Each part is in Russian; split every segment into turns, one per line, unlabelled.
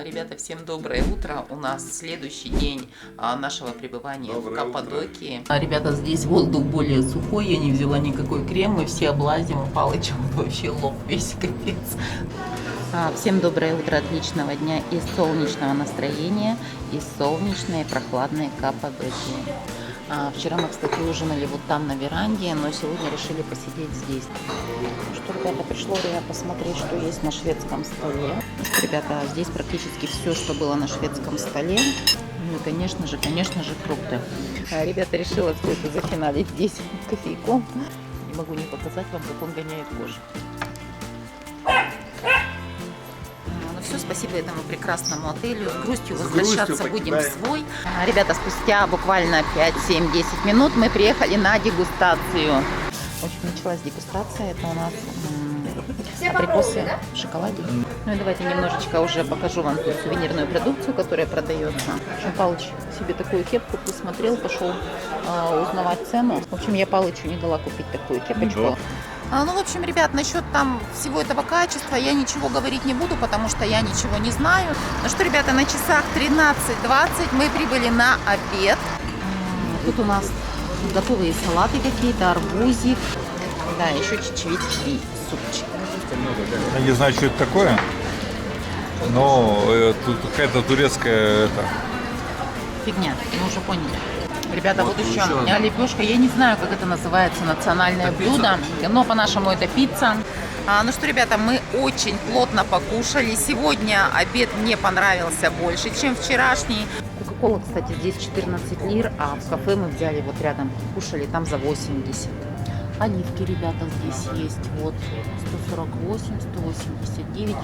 Ребята, всем доброе утро. У нас следующий день нашего пребывания в Каппадокии. Ребята, здесь воздух более сухой, я не взяла никакой крем, мы все облазим, у Палыча вообще лоб весь капец. Всем доброе утро, отличного дня и солнечного настроения, и солнечной и прохладной Каппадокии. Вчера мы, кстати, ужинали вот там на веранде, но сегодня решили посидеть здесь. Что, ребята, пришло время посмотреть, что есть на шведском столе. Ребята, здесь практически все, что было на шведском столе. Ну и, конечно же, фрукты. Ребята, решила все это зафиналить здесь кофейком. Не могу не показать вам, как он гоняет кошек. Все, спасибо этому прекрасному отелю. С грустью возвращаться будем в свой. Ребята, спустя буквально 5-7-10 минут мы приехали на дегустацию. В общем, началась дегустация. Это у нас абрикосы в шоколаде. Ну и давайте немножечко уже покажу вам ту сувенирную продукцию, которая продается. В общем, Палыч себе такую кепку присмотрел, пошел узнавать цену. В общем, я Палычу не дала купить такую кепочку. Ну, в общем, ребят, насчет там всего этого качества я ничего говорить не буду, потому что я ничего не знаю. Ну что, ребята, на часах 13:20 мы прибыли на обед. Тут у нас готовые салаты какие-то, арбузик, да, еще чечевичный и супчик.
Я не знаю, что это такое, но тут какая-то турецкая
фигня, мы уже поняли. Ребята, вот еще лепешка, я не знаю, как это называется, национальное блюдо, но по-нашему это пицца. Ну что, ребята, мы очень плотно покушали. Сегодня обед мне понравился больше, чем вчерашний. Кока-кола, кстати, здесь 14 лир, а в кафе мы взяли вот рядом, кушали там за 80. Оливки, ребята, здесь есть. Вот 148, 189.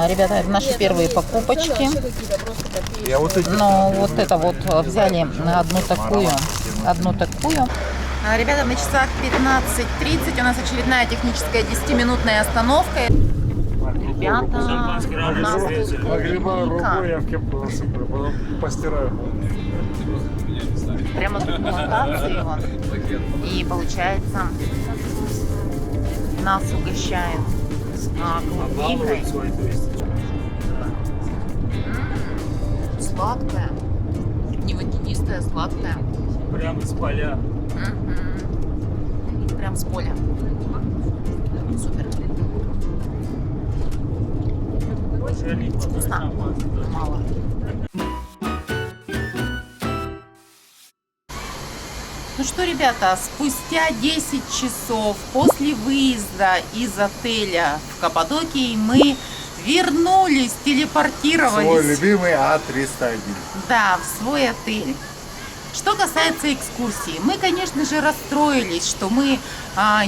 Ребята, это наши первые покупочки. Но вот это вот взяли одну такую. Ребята, на часах 15:30 у нас очередная техническая 10-минутная остановка. Ребята, у нас тут прямо тут локации вон. И получается, нас угощают клубникой. Сладкая, не водянистая, сладкая.
Прямо с поля.
Прям с поля. Супер. Вкусно. Мало. Ну что, ребята, спустя 10 часов после выезда из отеля в Каппадокии мы вернулись, телепортировались.
Свой любимый А301.
Да, в свой отель. Что касается экскурсии, мы, конечно же, расстроились, что мы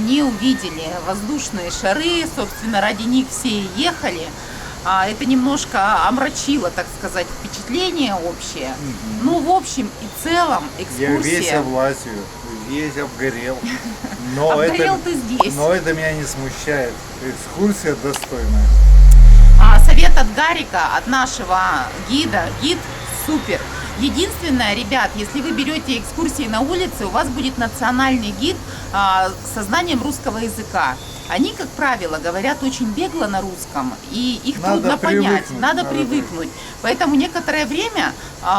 не увидели воздушные шары, собственно, ради них все и ехали. Это немножко омрачило, так сказать, впечатление общее. Ну, в общем и целом, экскурсия...
Я весь облазил, весь обгорел.
Обгорел ты здесь.
Но это меня не смущает. Экскурсия достойная.
Совет от Гарика, от нашего гида. Гид супер. Единственное, ребят, если вы берете экскурсии на улице, у вас будет национальный гид со знанием русского языка. Они, как правило, говорят очень бегло на русском, и их трудно понять, надо привыкнуть. Поэтому некоторое время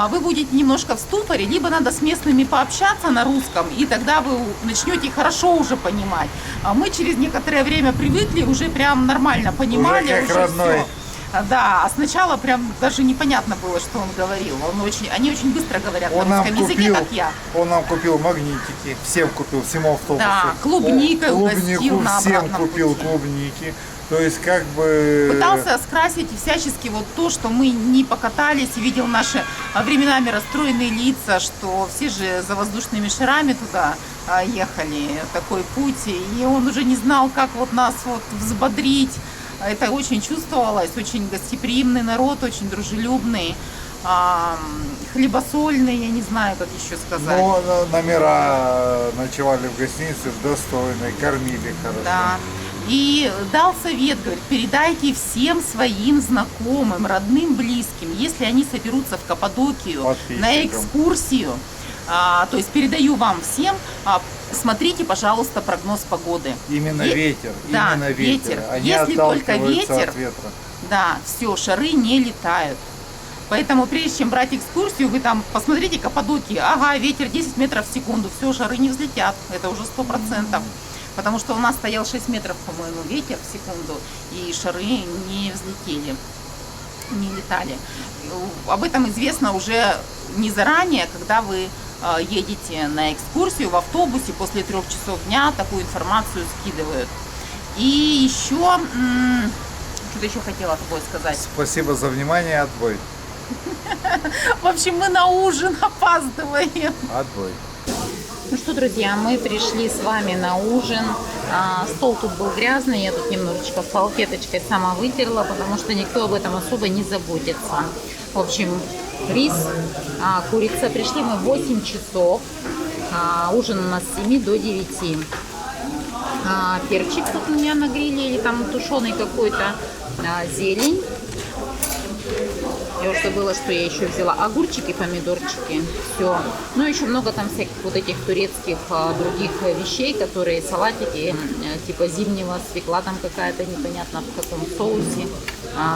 вы будете немножко в ступоре, либо надо с местными пообщаться на русском, и тогда вы начнете хорошо уже понимать. Мы через некоторое время привыкли, уже прям нормально понимали.
Уже как родной.
Все. Да, а сначала прям даже непонятно было, что он говорил. Они очень быстро говорят на русском языке, как я.
Он нам купил магнитики, всем купил, всему автобусу.
Да, клубникой угостил на обратном
всем купил
пути.
клубники. То есть как бы...
Пытался скрасить всячески вот то, что мы не покатались, и видел наши временами расстроенные лица, что все же за воздушными шарами туда ехали, такой путь, и он уже не знал, как вот нас вот взбодрить. Это очень чувствовалось, очень гостеприимный народ, очень дружелюбный, хлебосольный, я не знаю, как еще сказать.
Но номера ночевали в гостинице достойные, кормили хорошо.
Да. И дал совет, говорит, передайте всем своим знакомым, родным, близким, если они соберутся в Каппадокию на экскурсию, то есть передаю вам всем, смотрите, пожалуйста, прогноз погоды.
Именно ветер.
Да,
именно ветер. Они
Если только
отталкиваются
ветер,
от ветра.
Да, все, шары не летают. Поэтому прежде чем брать экскурсию, вы там посмотрите Каппадокии. Ага, ветер 10 метров в секунду. Все, шары не взлетят. Это уже 100%. Потому что у нас стоял 6 метров, по-моему, ветер в секунду. И шары не взлетели, не летали. Об этом известно уже не заранее, когда вы едете на экскурсию в автобусе после 3 часов дня. Такую информацию скидывают. И еще... Что-то еще хотела тобой сказать.
Спасибо за внимание, отбой.
В общем, мы на ужин опаздываем.
Отбой.
Ну что, друзья, мы пришли с вами на ужин. Стол тут был грязный, я тут немножечко салфеточкой сама вытерла, потому что никто об этом особо не заботится. В общем, рис, курица. Пришли мы в 8 часов. Ужин у нас с 7 до 9. Перчик тут у меня на гриле, или там тушеный какой-то, зелень. Я уже забыла, что я еще взяла. Огурчики, помидорчики. Все. Ну, еще много там всяких вот этих турецких других вещей, которые салатики, типа зимнего свекла там какая-то, непонятно в каком соусе.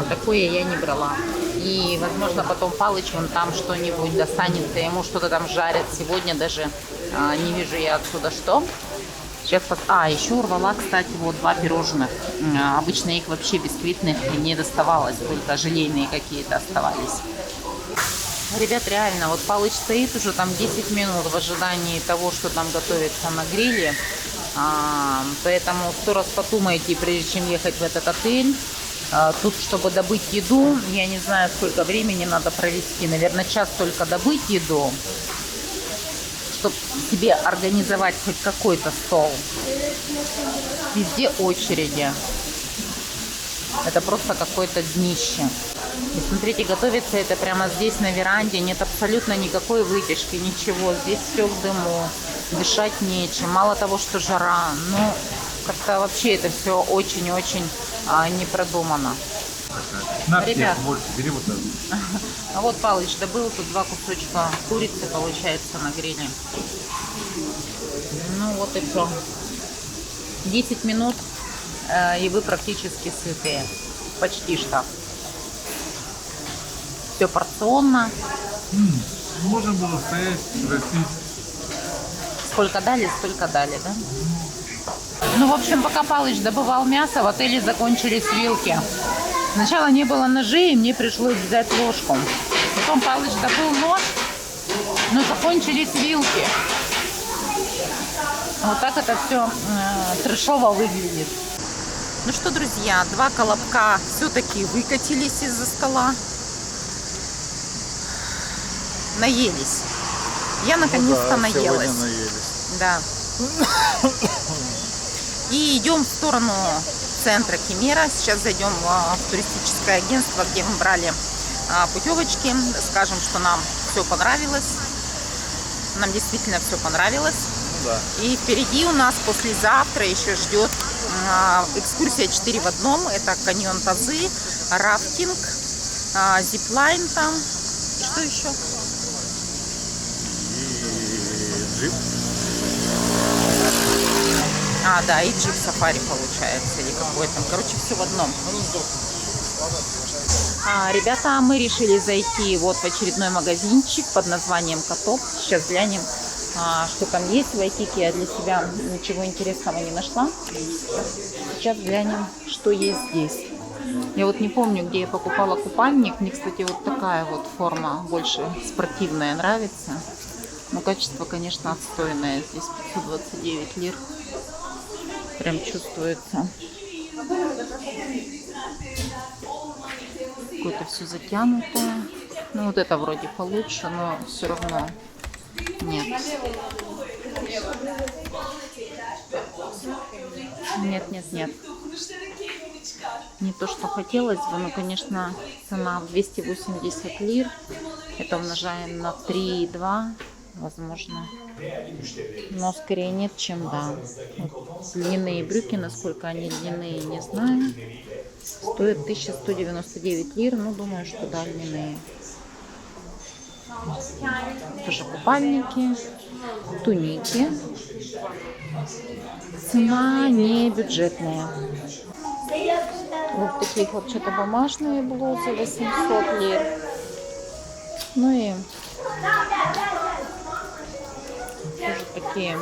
Такое я не брала. И, возможно, потом Палыч вон там что-нибудь достанется. Ему что-то там жарят. Сегодня даже не вижу я отсюда что. Сейчас еще урвала, кстати, вот 2 пирожных. Обычно их вообще бисквитных не доставалось, только желейные какие-то оставались. Ребят, реально, вот Палыч стоит уже там 10 минут в ожидании того, что там готовится на гриле. Поэтому 100 раз подумайте, прежде чем ехать в этот отель. Тут, чтобы добыть еду, я не знаю, сколько времени надо провести. Наверное, час только добыть еду, чтобы себе организовать хоть какой-то стол. Везде очереди. Это просто какое-то днище. И смотрите, готовится это прямо здесь на веранде. Нет абсолютно никакой выпечки, ничего. Здесь все в дыму. Дышать нечем. Мало того, что жара. Ну, как-то вообще это все очень-очень не продумано. Ребят,
больше бери вот это.
А вот Палыч добыл тут 2 кусочка курицы, получается, на гриле. Ну вот и все. 10 минут, и вы практически сытые. Почти что. Все порционно.
Можно было стоять, просить.
Сколько дали, столько дали, да? Ну, в общем, пока Палыч добывал мясо, в отеле закончились вилки. Сначала не было ножей, и мне пришлось взять ложку. Потом Палыч добыл нож, но закончились вилки. Вот так это все трэшово выглядит. Ну что, друзья, 2 колобка все-таки выкатились из-за стола. Наелись. Я наконец-то наелась. Да. И идем в сторону центра Кемера. Сейчас зайдем в туристическое агентство, где мы брали путевочки. Скажем, что нам все понравилось. Нам действительно все понравилось. Да. И впереди у нас послезавтра еще ждет экскурсия 4 в одном. Это каньон Тазы, рафтинг, зиплайн там. И что еще?
И джип.
Да, и джип-сафари получается, или какой-то. Короче, все в одном. Ребята, мы решили зайти вот в очередной магазинчик под названием Котоп. Сейчас глянем, что там есть в Вайкике. Я для себя ничего интересного не нашла. Сейчас глянем, что есть здесь. Я вот не помню, где я покупала купальник. Мне, кстати, вот такая вот форма больше спортивная нравится. Но качество, конечно, отстойное. Здесь 529 лир. Прям чувствуется. Какое-то все затянутое. Ну, вот это вроде получше, но все равно нет. Нет. Не то, что хотелось бы, но, конечно, цена в 280 лир. Это умножаем на 3,2, возможно. Но скорее нет, чем да. Вот длинные брюки, насколько они длинные, не знаю. Стоят 1199 лир. Ну, думаю, что да, длинные. Тоже купальники, туники. Цена не бюджетная. Вот таких вот что-то бумажные блузы 800 лир. Ну и тоже такие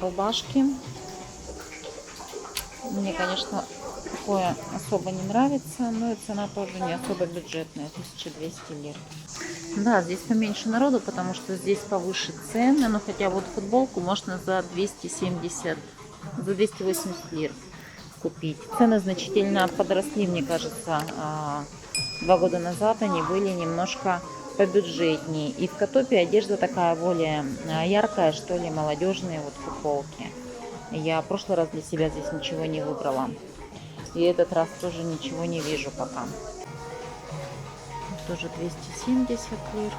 рубашки. Мне, конечно, такое особо не нравится, но и цена тоже не особо бюджетная, 1200 лир. Да, здесь поменьше народу, потому что здесь повыше цены, но хотя вот футболку можно за 270, за 280 лир купить. Цены значительно подросли, мне кажется. 2 года назад они были немножко побюджетнее. И в Котопе одежда такая более яркая, что ли, молодежные вот футболки. Я в прошлый раз для себя здесь ничего не выбрала. И этот раз тоже ничего не вижу пока. Тоже 270 лир.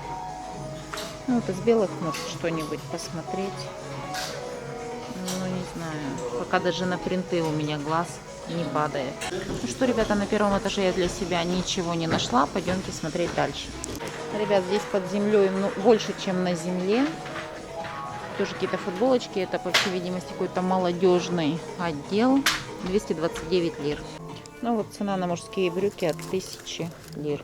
Ну вот из белых может что-нибудь посмотреть. Ну не знаю. Пока даже на принты у меня глаз не падает. Ну что, ребята, на первом этаже я для себя ничего не нашла. Пойдемте смотреть дальше. Ребят, здесь под землей больше, чем на земле. Тоже какие-то футболочки. Это, по всей видимости, какой-то молодежный отдел. 229 лир. Ну вот цена на мужские брюки от 1000 лир.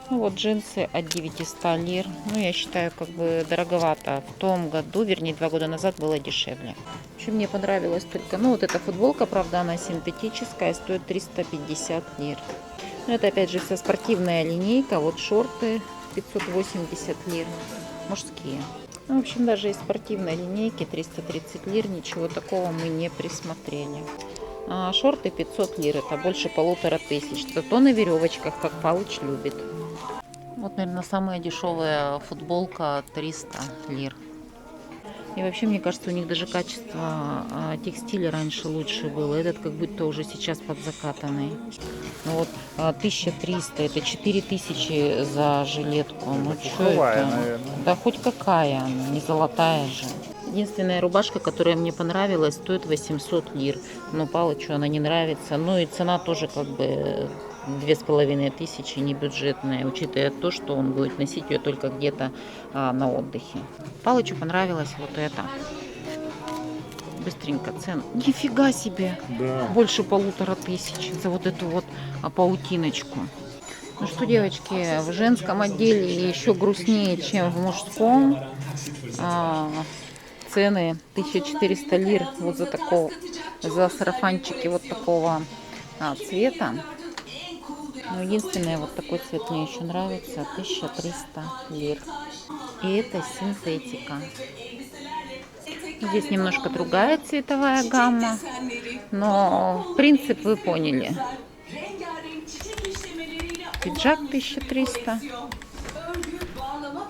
Ну вот джинсы от 900 лир. Ну я считаю, как бы дороговато. В том году, вернее 2 года назад было дешевле. В общем, мне понравилось только, ну вот эта футболка, правда, она синтетическая, стоит 350 лир. Но это опять же вся спортивная линейка. Вот шорты 580 лир. Мужские. Ну, в общем, даже из спортивной линейки 330 лир ничего такого мы не присмотрели. А шорты 500 лир, это больше 1500. Зато на веревочках, как Палыч любит. Вот, наверное, самая дешевая футболка 300 лир. И вообще, мне кажется, у них даже качество текстиля раньше лучше было. Этот как будто уже сейчас подзакатанный. Вот 1300, это 4000 за жилетку. Ну что это? Наверное. Да хоть какая она, не золотая же. Единственная рубашка, которая мне понравилась, стоит 800 лир. Но Палычу она не нравится. Ну и цена тоже как бы 2500, не бюджетная, учитывая то, что он будет носить ее только где-то на отдыхе. Палычу понравилось вот это. Быстренько цену. Нифига себе! Да. Больше 1500 за вот эту вот паутиночку. Ну что, девочки, в женском отделе еще грустнее, чем в мужском. Цены 1400 лир вот за такого, за сарафанчики вот такого цвета. Но единственное, вот такой цвет мне еще нравится, 1300 лир. И это синтетика. Здесь немножко другая цветовая гамма, но принцип вы поняли. Пиджак 1300.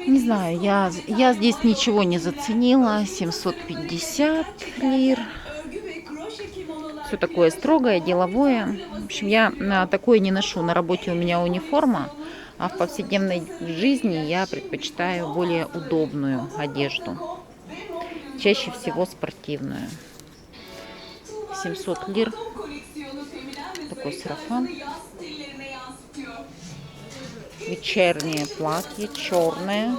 Не знаю, я здесь ничего не заценила. 750 лир. Все такое строгое, деловое. В общем, я такое не ношу. На работе у меня униформа, а в повседневной жизни я предпочитаю более удобную одежду. Чаще всего спортивную. 700 лир. Такой сарафан. Вечернее платье, черное.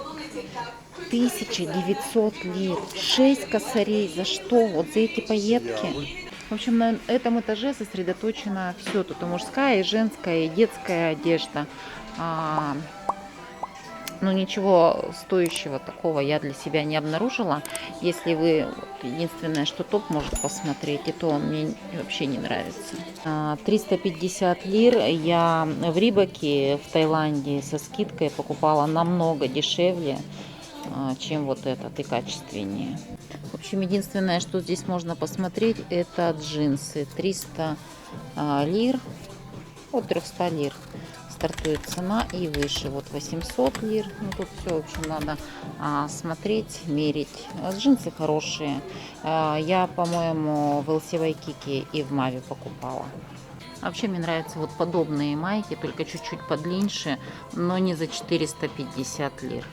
1900 лир. 6 косарей. За что? Вот за эти пайетки. В общем, на этом этаже сосредоточено все. Тут и мужская, и женская, и детская одежда. Но ничего стоящего такого я для себя не обнаружила. Если вы, единственное, что топ может посмотреть, и то он мне вообще не нравится. 350 лир я в Рибаке в Таиланде со скидкой покупала намного дешевле, чем вот этот, и качественнее. В общем, единственное, что здесь можно посмотреть, это джинсы. 300 лир, от 300 лир стартует цена и выше. Вот 800 лир. Ну, тут все, в общем, надо смотреть, мерить. Джинсы хорошие. Я, по-моему, в LC Waikiki и в Маве покупала. Вообще мне нравятся вот подобные майки, только чуть-чуть подлиннее, но не за 450 лир.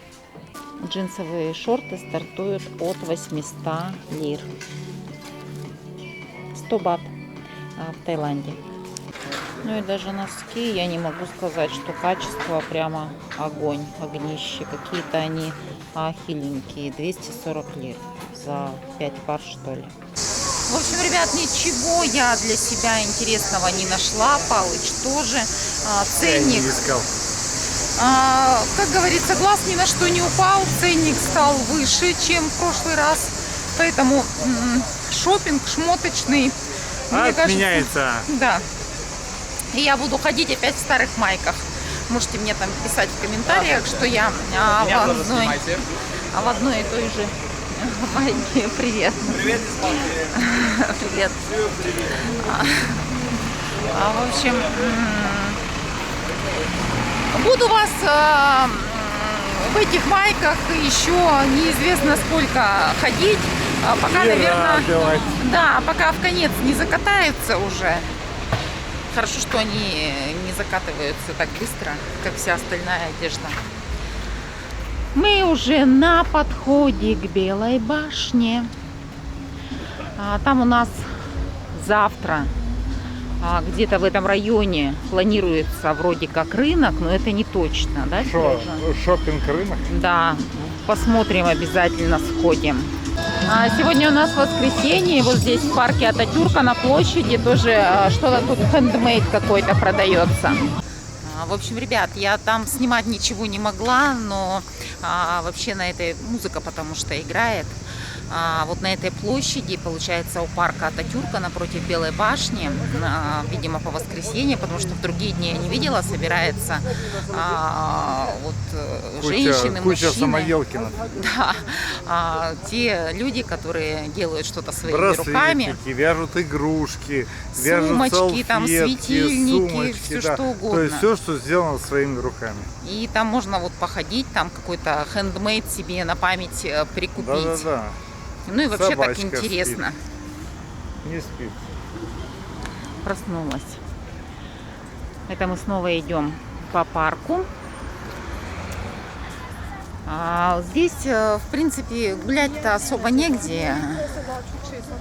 Джинсовые шорты стартуют от 800 лир. 100 бат в Таиланде. Ну и даже носки, я не могу сказать, что качество прямо огонь, огнище. Какие-то они хиленькие, 240 лир за 5 пар, что ли. В общем, ребят, ничего я для себя интересного не нашла. Палыч тоже. Ценник.
Я не искал.
Как говорится, глаз ни на что не упал. Ценник стал выше, чем в прошлый раз. Поэтому шопинг шмоточный, мне
отменяется.
Кажется, да. И я буду ходить опять в старых майках. Можете мне там писать в комментариях, что я в одной и той же майке. Привет. Привет, привет. В общем, буду вас в этих майках еще неизвестно сколько ходить, пока, наверное, да, пока в конец не закатаются уже. Хорошо, что они не закатываются так быстро, как вся остальная одежда. Мы уже на подходе к Белой башне. Там у нас завтра где-то в этом районе планируется вроде как рынок, но это не точно, да?
Шопинг-рынок?
Да, посмотрим, обязательно сходим. Сегодня у нас воскресенье, вот здесь в парке Ататюрка на площади тоже что-то тут хендмейд какой-то продается. В общем, ребят, я там снимать ничего не могла, но вообще на этой музыка потому что играет. Вот на этой площади, получается, у парка Ататюрка напротив Белой башни, видимо, по воскресенье, потому что в другие дни я не видела, собирается вот женщины,
куча
мужчины.
самоделкинов.
Да, те люди, которые делают что-то своими руками.
Вяжут игрушки,
сумочки,
вяжут салфетки,
там светильники,
сумочки,
все
да.
что угодно.
То есть все, что сделано своими руками.
И там можно вот походить, там какой-то хендмейд себе на память прикупить.
Да.
Ну и вообще
Собачка
так интересно.
Спит. Не спит.
Проснулась. Это мы снова идем по парку. Здесь, в принципе, гулять-то особо негде.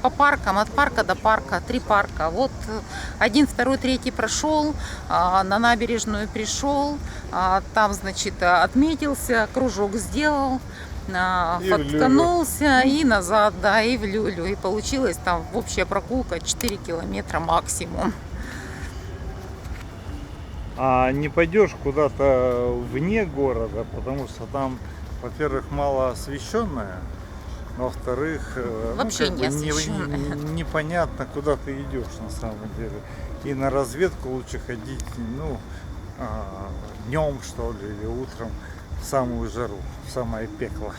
По паркам, от парка до парка, 3 парка. Вот 1, 2, 3 прошел, на набережную пришел, там, значит, отметился, кружок сделал. Фотканулся и назад, да, и в люлю. И получилась там общая прогулка 4 километра максимум.
А не пойдешь куда-то вне города, потому что там, во-первых, мало освещенное, во-вторых,
вообще не освещенное.
Непонятно, куда ты идешь на самом деле. И на разведку лучше ходить, днем, что ли, или утром. В самую жару, в самое пекло.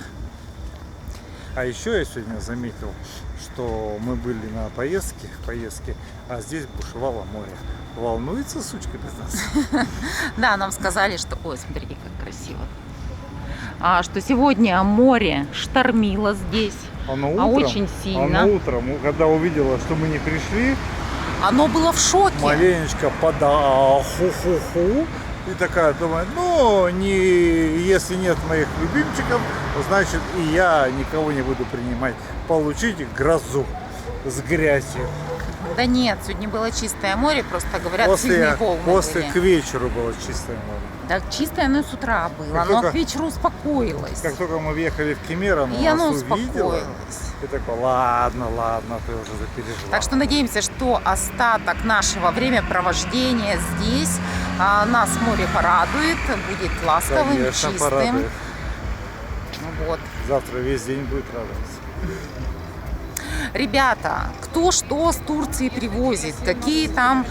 А еще я сегодня заметил, что мы были на поездке, а здесь бушевало море. Волнуется сучка без нас?
Да, нам сказали, что... Ой, смотрите, как красиво. Что сегодня море штормило здесь.
Оно
очень сильно.
Оно утром, когда увидела, что мы не пришли,
оно было в шоке.
Маленечко ху-ху-ху. И такая думает, если нет моих любимчиков, значит и я никого не буду принимать. Получите грозу с грязью.
Да нет, сегодня было чистое море, просто говорят, сильные волны
После
были.
К вечеру было чистое море.
Да, чистое оно с утра было, но к вечеру успокоилось.
Как только мы въехали в Кемерово,
и оно успокоилось.
И такой, ладно, ты уже запереживала.
Так что надеемся, что остаток нашего времяпровождения здесь нас море порадует, будет ласковым,
конечно,
чистым.
Порадует.
Вот.
Завтра весь день будет радоваться.
Ребята, кто что с Турции привозит, какие там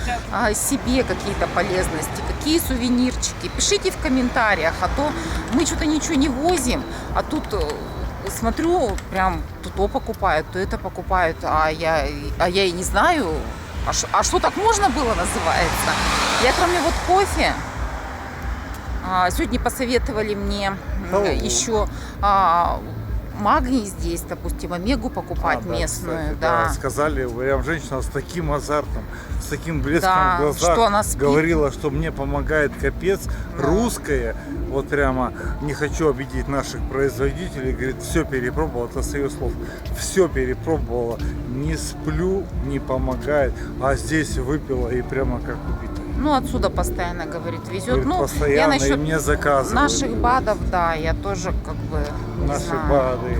себе какие-то полезности, какие сувенирчики, пишите в комментариях, а то мы что-то ничего не возим, а тут смотрю, прям то покупают, то это покупают, а я и не знаю, а что так можно было, называется. Я кроме вот кофе, сегодня посоветовали мне еще магний здесь, допустим, омегу покупать местную.
Кстати,
да.
Сказали, прям женщина с таким азартом, с таким блеском в глазах
что она спит.
Говорила, что мне помогает капец, русская. Вот прямо не хочу обидеть наших производителей. Говорит, все перепробовала, это с ее слов. Все перепробовала, не сплю, не помогает. А здесь выпила и прямо как убитая.
Ну, отсюда постоянно, говорит, везет.
Говорит, постоянно,
я насчет
и мне заказывают.
наших БАДов, да, я тоже как бы не
Наши
знаю.
БАДы.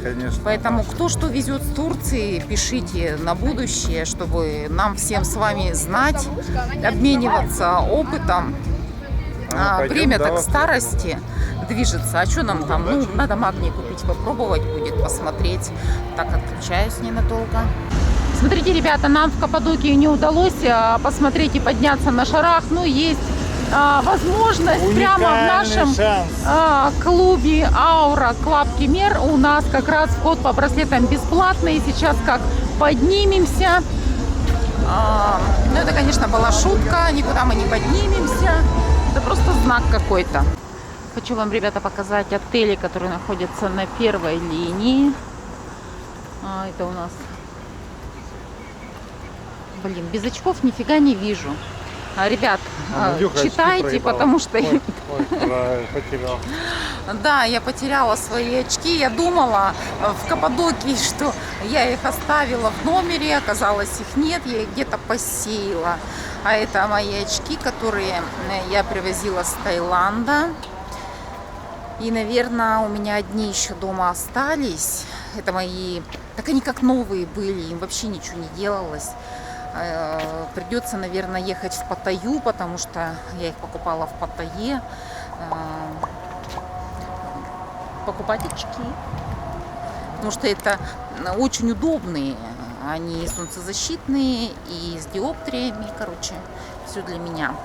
конечно.
Поэтому
наши.
кто что везет с Турции, пишите на будущее, чтобы нам всем с вами знать, обмениваться опытом.
Пойдем,
Время
да,
так к
во
старости движется. А что нам там? Ну, надо магний купить, попробовать будет, посмотреть. Так, отключаюсь ненадолго. Смотрите, ребята, нам в Каппадокии не удалось посмотреть и подняться на шарах. Но есть возможность прямо в нашем клубе Аура Клаб Кемер. У нас как раз вход по браслетам бесплатный. И сейчас как поднимемся. Ну, это, конечно, была шутка. Никуда мы не поднимемся. Это просто знак какой-то. Хочу вам, ребята, показать отели, которые находятся на первой линии. Это у нас... Блин, без очков нифига не вижу. Ребят, читайте, потому что...
Потерял.
Да, я потеряла свои очки. Я думала в Каппадокии, что я их оставила в номере. Оказалось, их нет. Я их где-то посеяла. А это мои очки, которые я привозила с Таиланда. И, наверное, у меня одни еще дома остались. Это мои... Так они как новые были. Им вообще ничего не делалось. Придется, наверное, ехать в Паттайю, потому что я их покупала в Паттайе. Покупать очки. Потому что это очень удобные. Они солнцезащитные и с диоптриями. Короче, все для меня.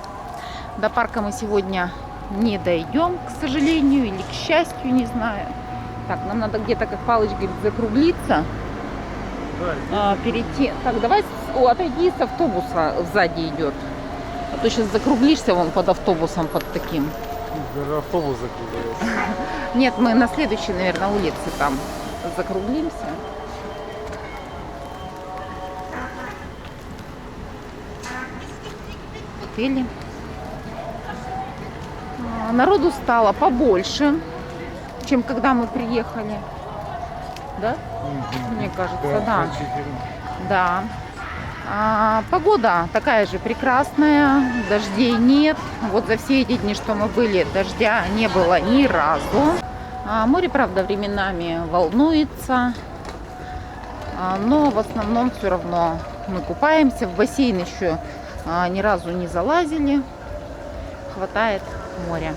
До парка мы сегодня не дойдем, к сожалению, или к счастью, не знаю. Так, нам надо где-то, как Палыч говорит, закруглиться. Перейти. Так, давай отойди с автобуса, сзади идет. А то сейчас закруглишься вон под автобусом, под таким.
Даже автобус закругляется.
Нет, мы на следующей, наверное, улице там закруглимся. Отели. Народу стало побольше, чем когда мы приехали. Да? Мне кажется, да. Да. Погода такая же прекрасная, дождей нет. Вот за все эти дни, что мы были, дождя не было ни разу. Море, правда, временами волнуется, но в основном все равно мы купаемся. В бассейн еще ни разу не залазили. Хватает моря.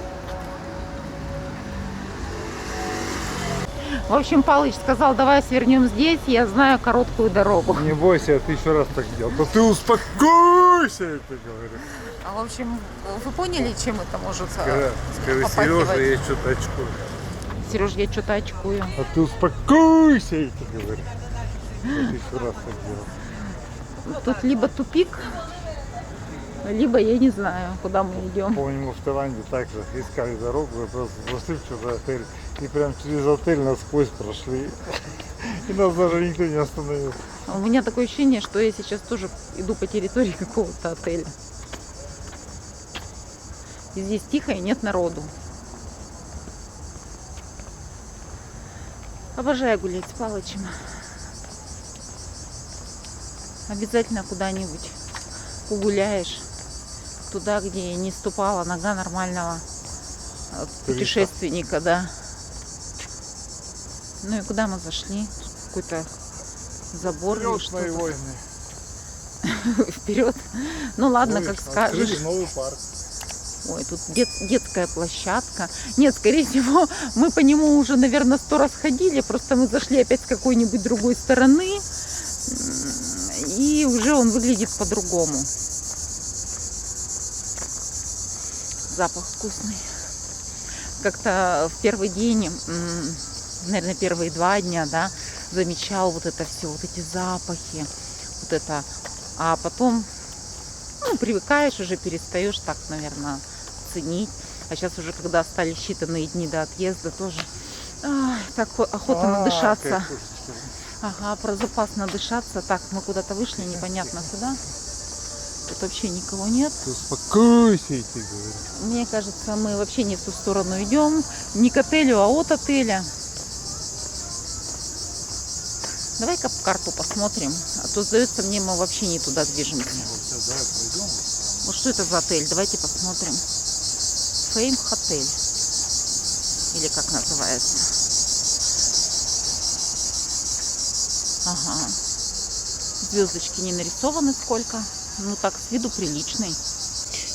В общем, Палыч сказал, давай свернем здесь, я знаю короткую дорогу.
Не бойся, ты еще раз так делал. Да ты успокойся, я тебе говорю.
В общем, вы поняли, чем это может
Скажи, Сережа, я что-то очкую.
Сереж, я что-то очкую.
А ты успокойся, я тебе говорю. Ты еще раз так делал.
Тут либо тупик, либо я не знаю, куда мы идем.
Помню, мы в Таиланде также искали дорогу, мы просто зашли в чужой отель. И прям через отель насквозь прошли. И нас даже никто не остановил.
У меня такое ощущение, что я сейчас тоже иду по территории какого-то отеля. И здесь тихо и нет народу. Обожаю гулять с Палычем. Обязательно куда-нибудь погуляешь. Туда, где не ступала нога нормального путешественника, да. Ну и куда мы зашли? Какой-то забор или что-то. Вперед. Ну ладно,
Ой,
как скажешь.
Новый парк.
Ой, тут детская площадка. Нет, скорее всего, мы по нему уже, наверное, 100 раз ходили. Просто мы зашли опять с какой-нибудь другой стороны. И уже он выглядит по-другому. Запах вкусный. Как-то в первый день, наверное, первые 2 дня, да, замечал вот это все, вот эти запахи, вот это. А потом, ну, привыкаешь уже, перестаешь так, наверное, ценить. А сейчас уже, когда стали считанные дни до отъезда, тоже так охота надышаться. Ага, про запас надышаться. Так, мы куда-то вышли, непонятно куда. Тут вообще никого нет.
Успокойся, я тебе говорю.
Мне кажется, мы вообще не в ту сторону идем. Не к отелю, а от отеля. Давай-ка карту посмотрим. А то, сдается мне, мы вообще не туда движемся. Вот что это за отель? Давайте посмотрим. Фейм Хотель. Или как называется. Ага. Звездочки не нарисованы сколько. Ну так, с виду приличный.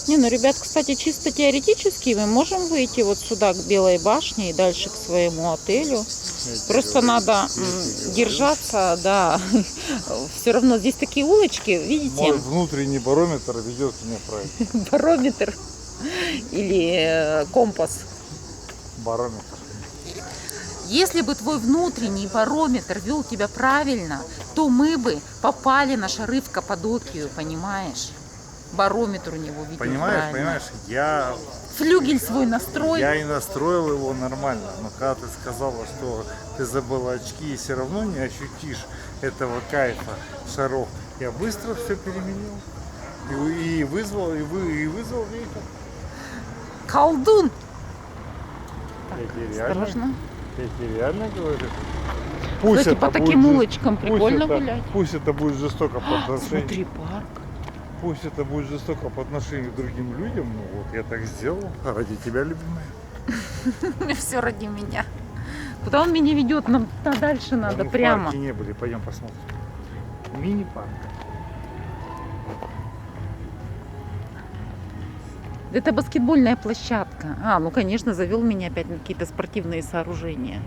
Не, ну, ребят, кстати, чисто теоретически мы можем выйти вот сюда, к Белой башне, и дальше к своему отелю. Просто надо держаться, да. Все равно здесь такие улочки, видите?
Мой внутренний барометр ведет меня правильно.
Барометр или компас.
Барометр.
Если бы твой внутренний барометр вел тебя правильно, то мы бы попали на шары в Каппадокию, понимаешь? Барометр у него видел правильно.
Я
Флюгель свой настрой.
и настроил его нормально, но когда ты сказала, что ты забыла очки и все равно не ощутишь этого кайфа шаров, я быстро все переменил и вызвал ветер.
Колдун.
Я тебе реально,
Осторожно.
я тебе реально говорю.
Кстати, по таким улочкам прикольно гулять.
Пусть это будет жестоко по отношению.
Смотри, парк.
Пусть это будет жестоко по отношению к другим людям, но вот я так сделал ради тебя, любимая.
Все ради меня. Куда он меня ведет? Нам дальше надо,
Мы
прямо.
в парке не были, пойдем посмотрим. Мини-парк.
Это баскетбольная площадка. Ну, конечно, завел меня опять на какие-то спортивные сооружения.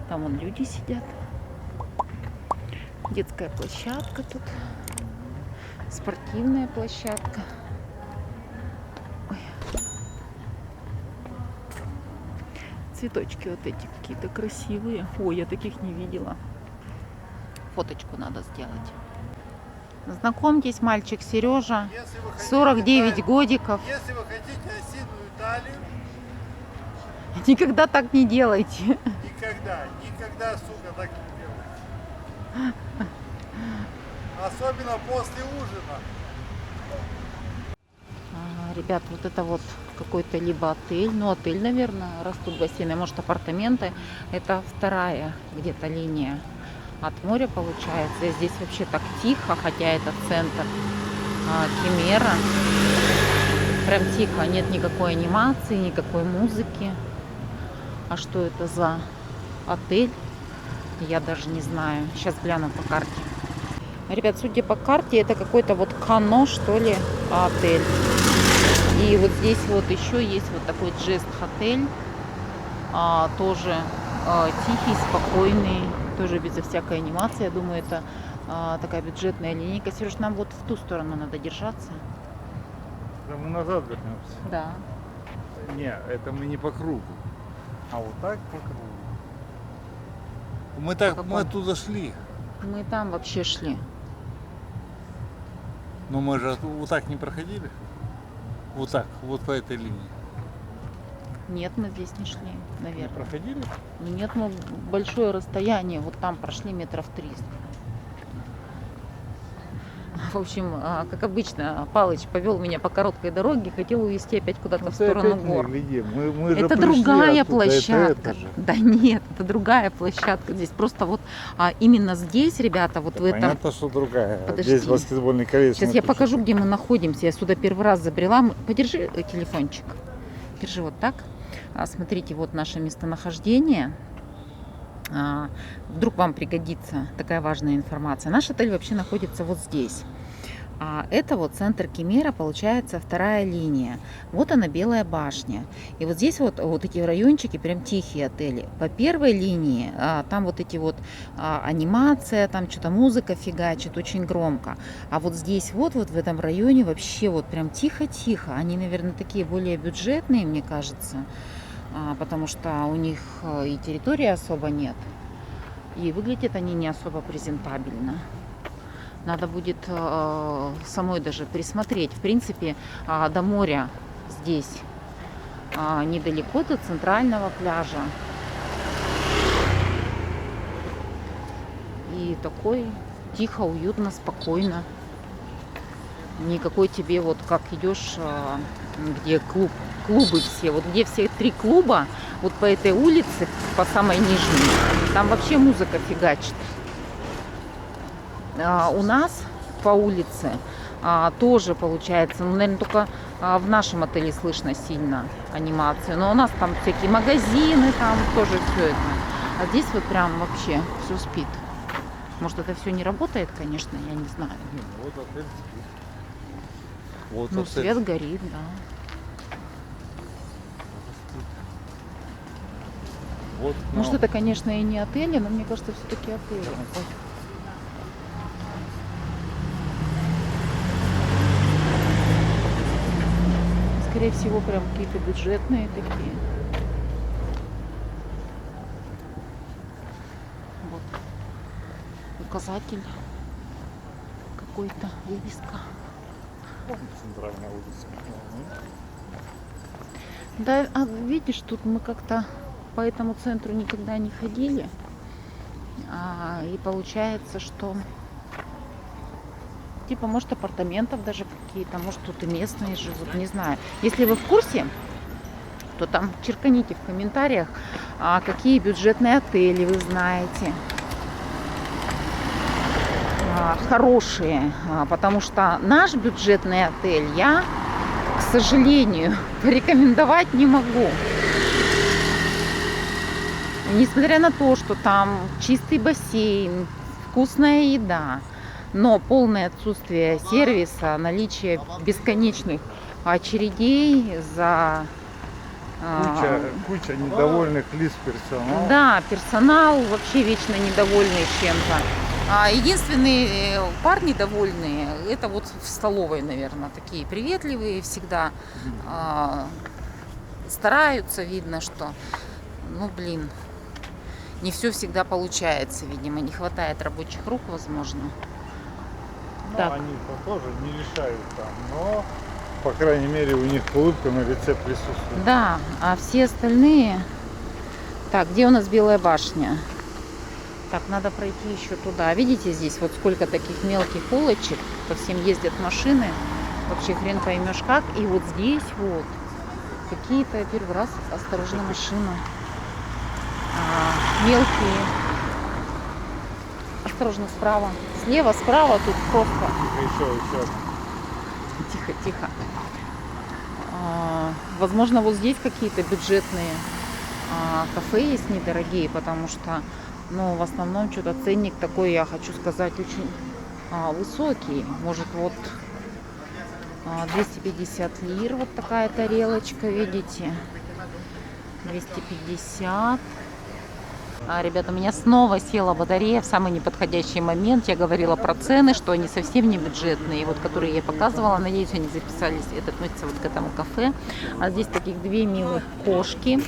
Там вон люди сидят. Детская площадка тут. Спортивная площадка. Ой. Цветочки вот эти какие-то красивые. Ой, я таких не видела. Фоточку надо сделать. Знакомьтесь, мальчик Сережа, 49 годиков.
Если вы хотите осиную талию,
Никогда так не делайте.
никогда, сука, так не делайте. Особенно после ужина.
Ребят, вот это вот какой-то либо отель, отель, наверное, раз тут бассейн, может апартаменты. Это вторая где-то линия от моря получается. И здесь вообще так тихо, хотя это центр Кемера. Прям тихо, нет никакой анимации, никакой музыки. А что это за отель? Я даже не знаю. Сейчас гляну по карте. Ребят, судя по карте, это какой-то вот Кано, что ли, отель. И вот здесь вот еще есть вот такой джест-отель. Тоже тихий, спокойный, тоже безо всякой анимации. Я думаю, это такая бюджетная линейка. Сереж, нам вот в ту сторону надо держаться.
Да мы назад вернемся.
Да.
Не, это мы не по кругу. А вот так по кругу. Мы оттуда шли.
Мы там вообще шли.
Но мы же вот так не проходили. Вот так, вот по этой линии.
Нет, мы здесь не шли,
Не
наверное.
проходили?
Нет, мы большое расстояние. Вот там прошли метров 300. В общем, как обычно, Палыч повел меня по короткой дороге, хотел увезти опять куда-то в сторону гор.
Мы же
Это
пришли
другая
оттуда,
площадка.
это же.
Да нет, это другая площадка. Здесь просто вот именно здесь, ребята, вот
Да
в этом.
понятно, что другая.
Подожди.
Здесь баскетбольный колледж.
Сейчас я покажу, где мы находимся. Я сюда первый раз забрела. Подержи телефончик. Держи вот так. Смотрите, вот наше местонахождение. Вдруг вам пригодится такая важная информация. Наш отель вообще находится вот здесь. Это вот центр Кемера, получается, вторая линия. Вот она, Белая башня. И вот здесь вот эти райончики, прям тихие отели. По первой линии там вот эти вот анимация, там что-то музыка фигачит, очень громко. А вот здесь вот в этом районе вообще вот прям тихо-тихо. Они, наверное, такие более бюджетные, мне кажется. Потому что у них и территории особо нет. И выглядят они не особо презентабельно. Надо будет самой даже присмотреть. В принципе, до моря здесь недалеко, до центрального пляжа. И такой тихо, уютно, спокойно. Никакой тебе вот как идешь, где клубы все. Вот где все 3 клуба, вот по этой улице, по самой нижней, там вообще музыка фигачит. У нас по улице тоже получается, наверное, только в нашем отеле слышно сильно анимацию. Но у нас там всякие магазины, там тоже все это. А здесь вот прям вообще все спит. Может, это все не работает, конечно, я не знаю.
Не, ну вот отель спит. Вот
Ну,
отель
свет горит, да.
Вот,
Может,
ну,
это, конечно, и не отели, но мне кажется, все-таки отели. Ой. Скорее всего, прям какие-то бюджетные такие. Вот. Указатель какой-то, вывеска.
центральная улица.
Да, а видишь, тут мы как-то по этому центру никогда не ходили. И получается, что типа, может, апартаментов даже какие-то, может, тут и местные живут, не знаю. Если вы в курсе, то там черканите в комментариях, какие бюджетные отели вы знаете. Хорошие, потому что наш бюджетный отель я, к сожалению, порекомендовать не могу. Несмотря на то, что там чистый бассейн, вкусная еда, но полное отсутствие сервиса, наличие бесконечных очередей за...
Куча недовольных лиц персонала.
Да, персонал вообще вечно недовольный чем-то. Единственные парни довольные, это вот в столовой, наверное, такие приветливые всегда. Стараются, видно, что, ну, блин, не все всегда получается, видимо, не хватает рабочих рук, возможно.
Ну,
Так.
они-то тоже не решают там, но, по крайней мере, у них улыбка на лице присутствует.
Да, а все остальные... Так, где у нас Белая башня? Так, надо пройти еще туда. Видите, здесь вот сколько таких мелких улочек. По всем ездят машины. Вообще хрен поймешь как. И вот здесь вот какие-то, первый раз, осторожно, машина. Мелкие. Осторожно, справа. Слева, справа, тут просто.
Еще.
Тихо, тихо. Возможно, вот здесь какие-то бюджетные кафе есть недорогие, потому что, ну, в основном что-то ценник такой, я хочу сказать, очень высокий. Может, вот 250 лир, вот такая тарелочка, видите? 250. Ребята, у меня снова села батарея в самый неподходящий момент. Я говорила про цены, что они совсем не бюджетные. Вот, которые я показывала, надеюсь, они записались. Это относится вот к этому кафе. А здесь таких две милых кошки.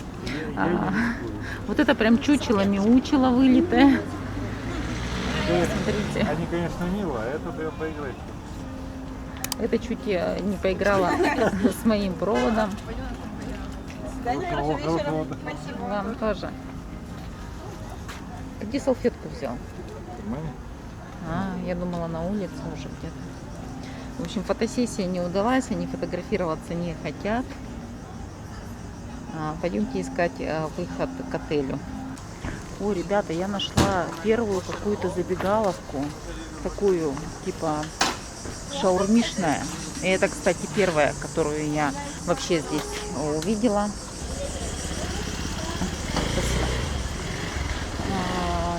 Вот это прям чучело-мяучело вылитое. Смотрите.
Они, конечно, мило, а это ты поиграть.
Это чуть я не поиграла с моим проводом. Вам тоже. Где салфетку взял? Я думала, на улице уже где-то. В общем, фотосессия не удалась, они фотографироваться не хотят. Пойдемте искать выход к отелю. О, ребята, я нашла первую какую-то забегаловку, такую, типа шаурмишная. И это, кстати, первая, которую я вообще здесь увидела.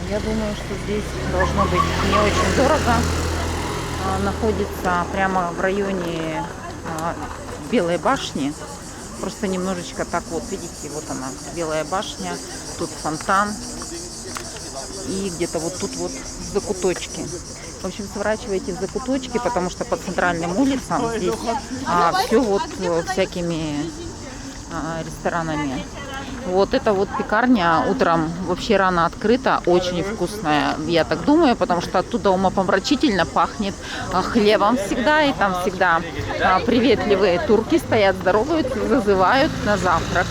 Я думаю, что здесь должно быть не очень дорого. Находится прямо в районе Белой башни. Просто немножечко так вот, видите, вот она, Белая башня. Тут фонтан. И где-то вот тут вот закуточки. В общем, сворачивайте в закуточки, потому что по центральным улицам здесь все вот всякими ресторанами. Вот это вот пекарня утром вообще рано открыта, очень вкусная, я так думаю, потому что оттуда умопомрачительно пахнет хлебом всегда, и там всегда приветливые турки стоят, здороваются, зазывают на завтрак.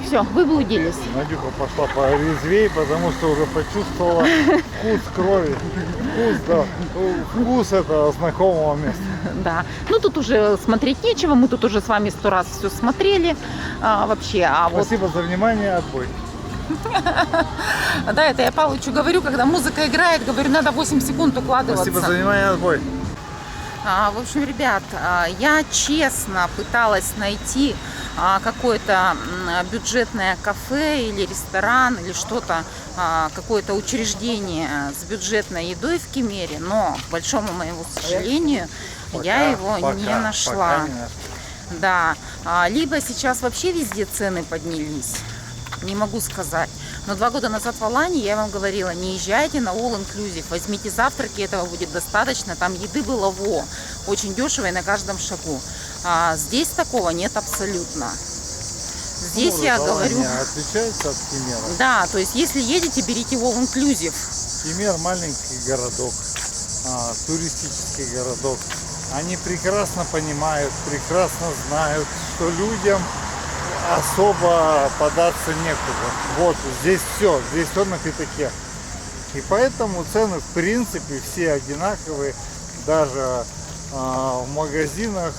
Все, вы блудились.
Надюха пошла порезвей, потому что уже почувствовала вкус крови. Вкус этого знакомого места.
Да. Ну тут уже смотреть нечего. Мы тут уже с вами 100 раз все смотрели. Вообще.
Спасибо за внимание. Отбой.
Да, это я Павловичу говорю, когда музыка играет, говорю, надо 8 секунд укладываться.
Спасибо за внимание. Отбой.
В общем, ребят, я честно пыталась найти какое-то бюджетное кафе или ресторан или что-то, какое-то учреждение с бюджетной едой в Кемере, но, к большому моему сожалению, я его не нашла. Да, либо сейчас вообще везде цены поднялись, не могу сказать. Но 2 года назад в Алании я вам говорила, не езжайте на All Inclusive, возьмите завтраки, этого будет достаточно. Там еды было очень дешево и на каждом шагу. Здесь такого нет абсолютно. Здесь я говорю...
Отличается от Кемера?
Да, то есть если едете, берите All Inclusive.
Кемер маленький городок, туристический городок. Они прекрасно понимают, прекрасно знают, что людям особо податься некуда. Вот здесь все на пятаке. И поэтому цены в принципе все одинаковые. Даже в магазинах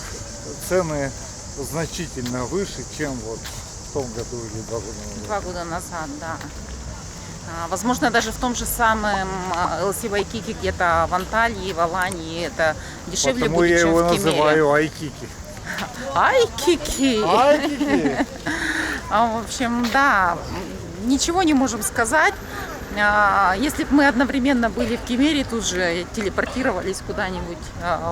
цены значительно выше, чем вот в том году или 2 года назад.
2 года назад, да. Возможно, даже в том же самом LC Waikiki, где-то в Анталии, в Алании, это дешевле
Потому
будет,
я
чем
его
в Кемере.
называю Айкики.
Айкики!
Айкики!
В общем, да, ничего не можем сказать. Если бы мы одновременно были в Кемере, тут же телепортировались куда-нибудь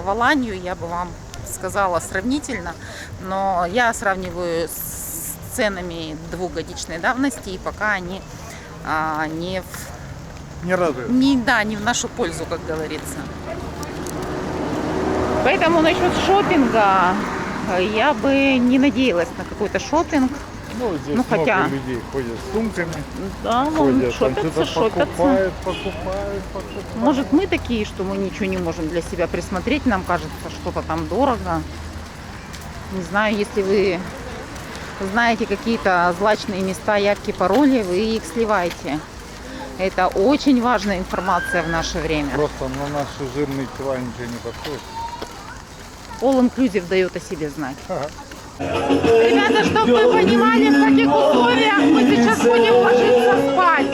в Аланию, я бы вам сказала сравнительно. Но я сравниваю с ценами 2-годичной давности, и пока они не
радует.
не в нашу пользу, как говорится. Поэтому насчет шопинга я бы не надеялась на какой-то шопинг.
Ну, здесь
Ну, хотя...
много людей ходят с сумками,
Да,
ходят,
шопятся.
покупают.
Может, мы такие, что мы ничего не можем для себя присмотреть, нам кажется, что-то там дорого. Не знаю, если вы знаете какие-то злачные места, явки, пароли, вы их сливайте. Это очень важная информация в наше время.
Просто на наши жирные тела ничего не подходит.
All Inclusive дает о себе знать. Ребята, чтобы вы понимали, в каких условиях мы сейчас будем ложиться спать.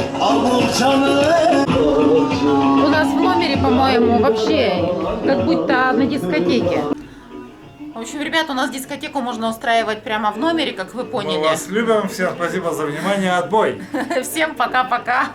У нас в номере, по-моему, вообще как будто на дискотеке. В общем, ребята, у нас дискотеку можно устраивать прямо в номере, как вы поняли.
Мы вас любим, всем спасибо за внимание, отбой!
Всем пока-пока!